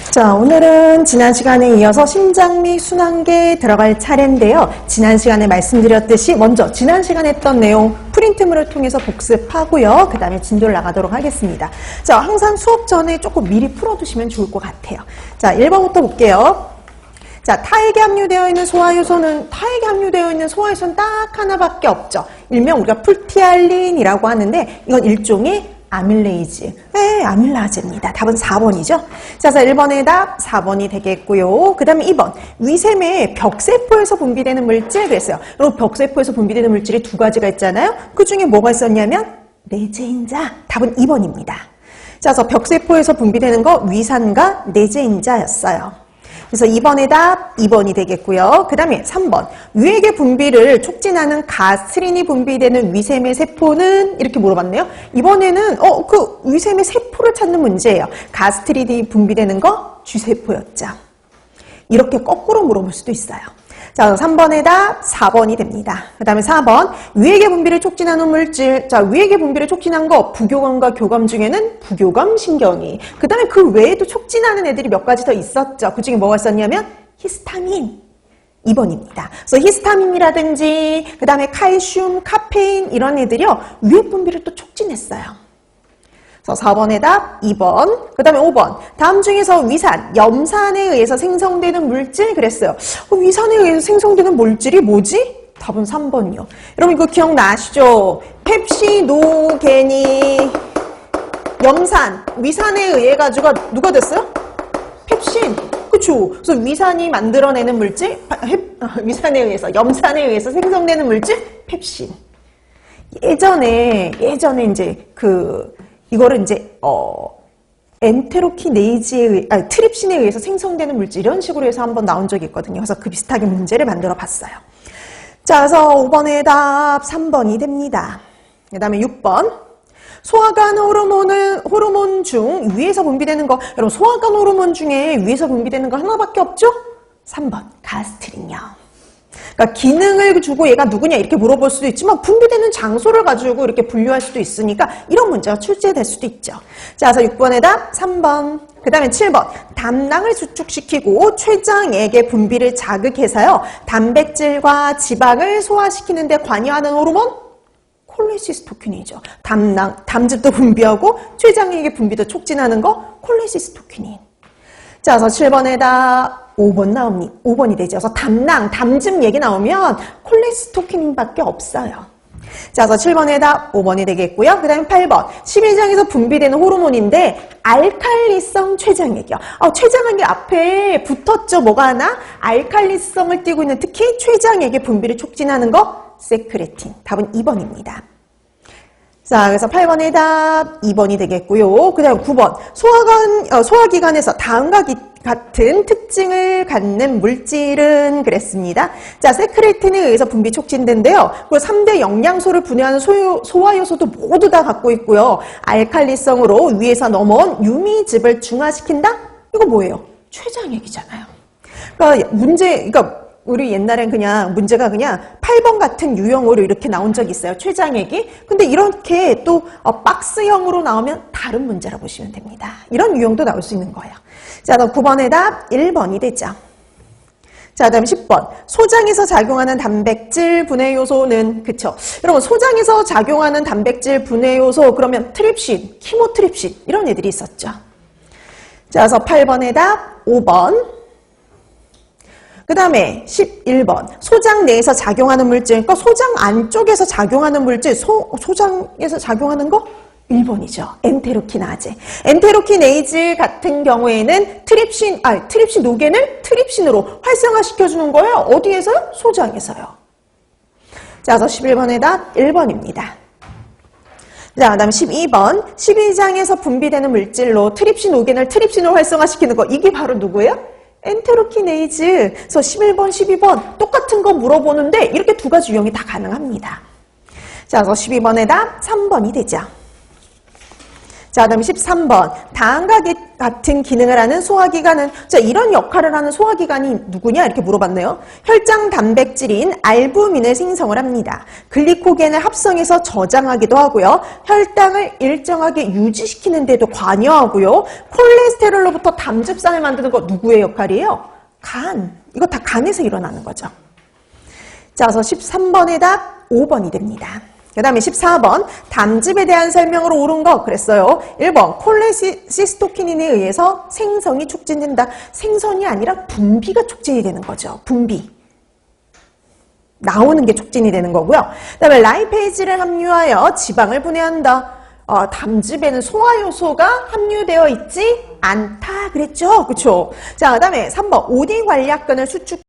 자, 오늘은 지난 시간에 이어서 심장 및 순환계에 들어갈 차례인데요. 지난 시간에 말씀드렸듯이 먼저 지난 시간에 했던 내용 프린트물을 통해서 복습하고요. 그 다음에 진도를 나가도록 하겠습니다. 자, 항상 수업 전에 조금 미리 풀어두시면 좋을 것 같아요. 자, 1번부터 볼게요. 자, 타액에 함유되어 있는 소화효소는 딱 하나밖에 없죠. 일명 우리가 풀티알린이라고 하는데 이건 일종의 아밀레이즈, 아밀라제입니다. 답은 4번이죠. 자, 1번의 답 4번이 되겠고요. 그 다음에 2번, 위샘의 벽세포에서 분비되는 물질 그랬어요. 여러분, 벽세포에서 분비되는 물질이 두 가지가 있잖아요. 그 중에 뭐가 있었냐면 내재인자, 답은 2번입니다. 자, 그래서 벽세포에서 분비되는 거 위산과 내재인자였어요. 그래서 2번의 답 2번이 되겠고요. 그 다음에 3번, 유액의 분비를 촉진하는 가스트린이 분비되는 위샘의 세포는 이렇게 물어봤네요. 이번에는 그 위샘의 세포를 찾는 문제예요. 가스트린이 분비되는 거 G세포였죠. 이렇게 거꾸로 물어볼 수도 있어요. 자, 3번의 답 4번이 됩니다. 그 다음에 4번, 위액의 분비를 촉진하는 물질. 자, 위액의 분비를 촉진한 거 부교감과 교감 중에는 부교감 신경이. 그 다음에 그 외에도 촉진하는 애들이 몇 가지 더 있었죠. 그 중에 뭐가 있었냐면 히스타민. 2번입니다. 그래서 히스타민이라든지 그 다음에 칼슘, 카페인 이런 애들이요. 위액 분비를 또 촉진했어요. 4번의 답 2번, 그 다음에 5번. 다음 중에서 위산, 염산에 의해서 생성되는 물질 그랬어요. 위산에 의해서 생성되는 물질이 뭐지? 답은 3번이요. 여러분 이거 기억나시죠? 펩시노겐이 염산, 위산에 의해 가지고 누가 됐어요? 펩신. 그쵸? 그래서 위산이 만들어내는 물질, 위산에 의해서, 염산에 의해서 생성되는 물질, 펩신. 예전에 이제 이거를 이제 엔테로키네이즈에 의해, 트립신에 의해서 생성되는 물질 이런 식으로 해서 한번 나온 적이 있거든요. 그래서 그 비슷하게 문제를 만들어 봤어요. 자, 그래서 5번의 답 3번이 됩니다. 그 다음에 6번. 소화관 호르몬 중 위에서 분비되는 거. 여러분, 소화관 호르몬 중에 위에서 분비되는 거 하나밖에 없죠? 3번. 가스트린요. 그러니까 기능을 주고 얘가 누구냐 이렇게 물어볼 수도 있지만 분비되는 장소를 가지고 이렇게 분류할 수도 있으니까 이런 문제가 출제될 수도 있죠. 자, 그래서 6번의 답 3번. 그 다음에 7번. 담낭을 수축시키고 췌장액의 분비를 자극해서요. 단백질과 지방을 소화시키는 데 관여하는 호르몬? 콜레시스토킨이죠. 담즙도 분비하고 췌장액의 분비도 촉진하는 거 콜레시스토킨인. 자, 그래서 7번의 답 5번이 되죠. 그래서 담즙 얘기 나오면 콜레스토킨밖에 없어요. 자, 그래서 7번의 답 5번이 되겠고요. 그 다음에 8번. 11장에서 분비되는 호르몬인데 알칼리성 췌장액이요. 췌장액이 앞에 붙었죠. 뭐가 하나? 알칼리성을 띠고 있는 특히 췌장액의 분비를 촉진하는 거 세크레틴. 답은 2번입니다. 자, 그래서 8번의 답 2번이 되겠고요. 그 다음 9번. 소화기관에서 다음과 같은 특징을 갖는 물질은 그랬습니다. 자, 세크레틴에 의해서 분비 촉진된대요. 그리고 3대 영양소를 분해하는 소화효소도 모두 다 갖고 있고요. 알칼리성으로 위에서 넘어온 유미즙을 중화시킨다? 이거 뭐예요? 췌장액이잖아요. 그러니까 우리 옛날엔 문제가 8번 같은 유형으로 이렇게 나온 적이 있어요. 췌장액이. 근데 이렇게 또 박스형으로 나오면 다른 문제라 보시면 됩니다. 이런 유형도 나올 수 있는 거예요. 자, 그럼 9번의 답 1번이 되죠. 자, 그 다음에 10번. 소장에서 작용하는 단백질 분해 요소는, 그쵸? 여러분, 소장에서 작용하는 단백질 분해 요소, 그러면 트립신, 키모트립신, 이런 애들이 있었죠. 자, 그래서 8번의 답 5번. 그 다음에 11번. 소장 내에서 작용하는 물질, 그러니까 소장 안쪽에서 작용하는 물질, 소장에서 작용하는 거? 1번이죠. 엔테로키나제. 엔테로키네이즈 같은 경우에는 트립신 노겐을 트립신으로 활성화시켜주는 거예요. 어디에서요? 소장에서요. 자, 그래서 11번의 답 1번입니다. 자, 그 다음에 12번. 12장에서 분비되는 물질로 트립신 노겐을 트립신으로 활성화시키는 거. 이게 바로 누구예요? 엔테로키네이즈. 그래서 11번, 12번 똑같은 거 물어보는데 이렇게 두 가지 유형이 다 가능합니다. 자, 그래서 12번의 답 3번이 되죠. 자, 그다음에 13번. 다음과 같은 기능을 하는 소화기관은, 자, 이런 역할을 하는 소화기관이 누구냐? 이렇게 물어봤네요. 혈장 단백질인 알부민을 생성을 합니다. 글리코겐을 합성해서 저장하기도 하고요. 혈당을 일정하게 유지시키는 데도 관여하고요. 콜레스테롤로부터 담즙산을 만드는 거 누구의 역할이에요? 간. 이거 다 간에서 일어나는 거죠. 자, 그래서 13번의 답 5번이 됩니다. 그 다음에 14번 담즙에 대한 설명으로 옳은 거 그랬어요. 1번 콜레시스토키닌에 의해서 생성이 촉진된다. 생성이 아니라 분비가 촉진이 되는 거죠. 분비. 나오는 게 촉진이 되는 거고요. 그 다음에 라이페이지를 함유하여 지방을 분해한다. 담즙에는 소화효소가 함유되어 있지 않다 그랬죠. 그렇죠? 자, 그 다음에 3번 오디 관략근을 수축